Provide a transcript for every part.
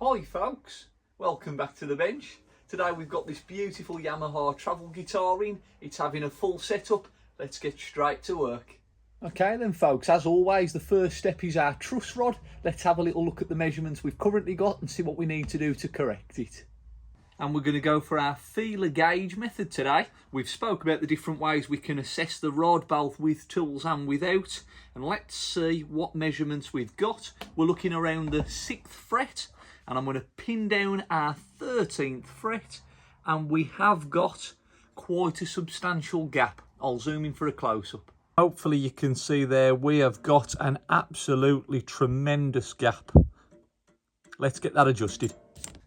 Hi folks, welcome back to the bench. Today we've got this beautiful Yamaha travel guitar in. It's having a full setup. Let's get straight to work. Okay then folks, as always the first step is our truss rod. Let's have a little look at the measurements we've currently got and see what we need to do to correct it. And we're going to go for our feeler gauge method today. We've spoke about the different ways we can assess the rod, both with tools and without. And let's see what measurements we've got. We're looking around the 6th fret. And I'm going to pin down our 13th fret. And we have got quite a substantial gap. I'll zoom in for a close-up. Hopefully you can see there we have got an absolutely tremendous gap. Let's get that adjusted.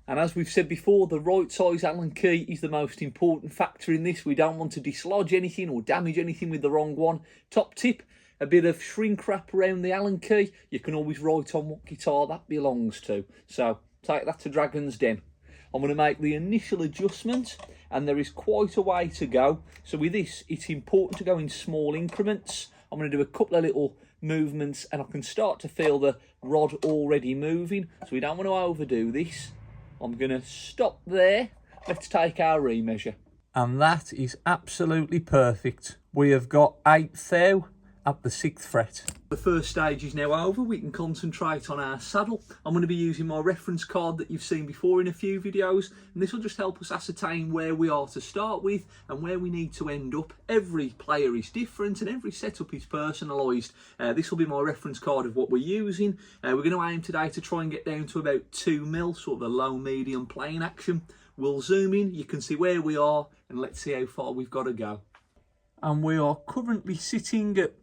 And as we've said before, the right size Allen key is the most important factor in this. We don't want to dislodge anything or damage anything with the wrong one. Top tip, a bit of shrink wrap around the Allen key. You can always write on what guitar that belongs to. So take that to Dragon's Den. I'm going to make the initial adjustment and there is quite a way to go. So with this, it's important to go in small increments. I'm going to do a couple of little movements and I can start to feel the rod already moving. So we don't want to overdo this. I'm going to stop there. Let's take our remeasure. And that is absolutely perfect. We have got 8th thou at the 6th fret. The first stage is now over. We can concentrate on our saddle. I'm going to be using my reference card that you've seen before in a few videos. And this will just help us ascertain where we are to start with and where we need to end up. Every player is different and every setup is personalised. This will be my reference card of what we're using. We're going to aim today to try and get down to about 2 mil, sort of a low medium playing action. We'll zoom in, you can see where we are and let's see how far we've got to go. And we are currently sitting at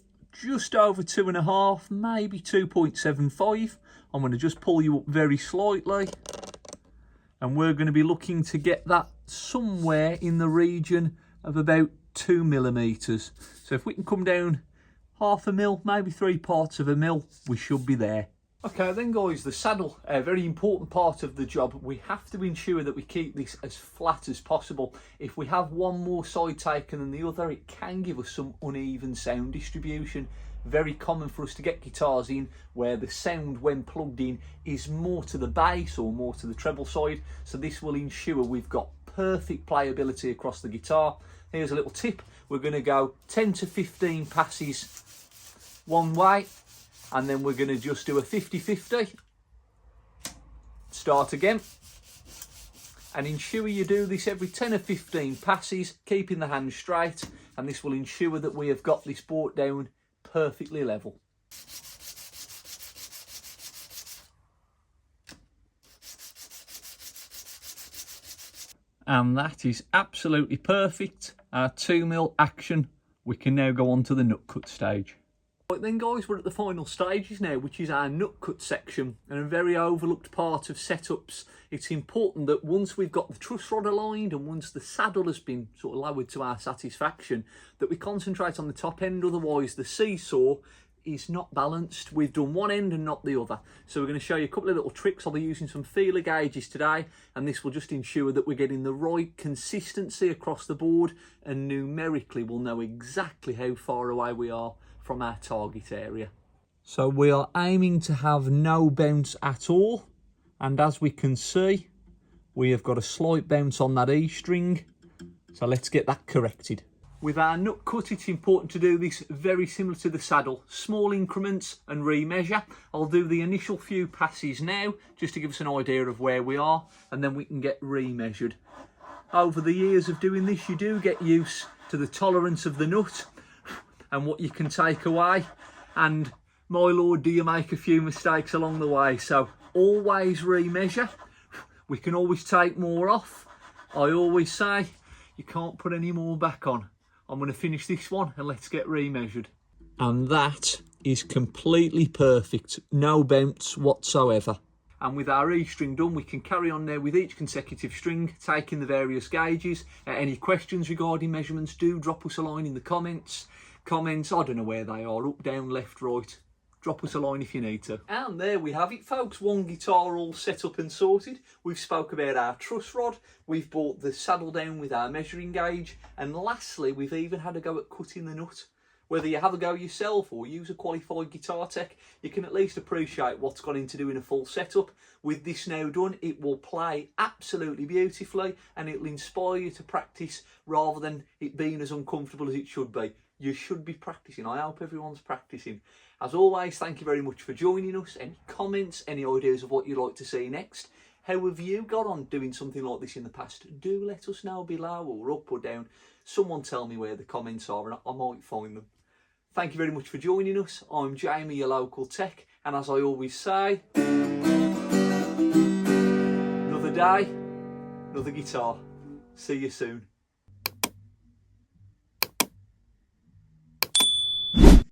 just over 2.5, maybe 2.75. I'm going to just pull you up very slightly. And we're going to be looking to get that somewhere in the region of about 2 millimeters. So if we can come down 1/2 mil, maybe 3/4 of a mil, we should be there. Okay then guys, the saddle, a very important part of the job. We have to ensure that we keep this as flat as possible. If we have one more side taken than the other, it can give us some uneven sound distribution. Very common for us to get guitars in where the sound when plugged in is more to the bass or more to the treble side. So this will ensure we've got perfect playability across the guitar. Here's a little tip. We're going to go 10 to 15 passes one way. And then we're going to just do a 50-50. Start again. And ensure you do this every 10 or 15 passes, keeping the hand straight. And this will ensure that we have got this brought down perfectly level. And that is absolutely perfect. Our 2 mil action. We can now go on to the nut cut stage. Right then guys, we're at the final stages now, which is our nut cut section, and a very overlooked part of setups. It's important that once we've got the truss rod aligned and once the saddle has been sort of lowered to our satisfaction, that we concentrate on the top end, otherwise the seesaw is not balanced. We've done one end and not the other. So we're going to show you a couple of little tricks. I'll be using some feeler gauges today, and this will just ensure that we're getting the right consistency across the board, and numerically we'll know exactly how far away we are from our target area. So we are aiming to have no bounce at all, and as we can see we have got a slight bounce on that E string, so let's get that corrected. With our nut cut, it's important to do this very similar to the saddle, small increments and remeasure. I'll do the initial few passes now just to give us an idea of where we are, and then we can get remeasured. Over the years of doing this, you do get used to the tolerance of the nut and what you can take away, and my lord, do you make a few mistakes along the way. So always remeasure. We can always take more off. I always say you can't put any more back on. I'm going to finish this one and let's get remeasured. And that is completely perfect, no bounce whatsoever. And with our E string done, we can carry on now with each consecutive string, taking the various gauges. Any questions regarding measurements, do drop us a line in the comments. I don't know where they are, up, down, left, right. Drop us a line if you need to. And there we have it folks, one guitar all set up and sorted. We've spoke about our truss rod, we've brought the saddle down with our measuring gauge, and lastly we've even had a go at cutting the nut. Whether you have a go yourself or use a qualified guitar tech, you can at least appreciate what's gone into doing a full setup. With this now done, it will play absolutely beautifully and it'll inspire you to practice rather than it being as uncomfortable as it should be. You should be practicing. I hope everyone's practicing. As always, thank you very much for joining us. Any comments, any ideas of what you'd like to see next? How have you got on doing something like this in the past? Do let us know below, or up or down. Someone tell me where the comments are and I might find them. Thank you very much for joining us. I'm Jamie, your local tech, and as I always say, another day, another guitar. See you soon.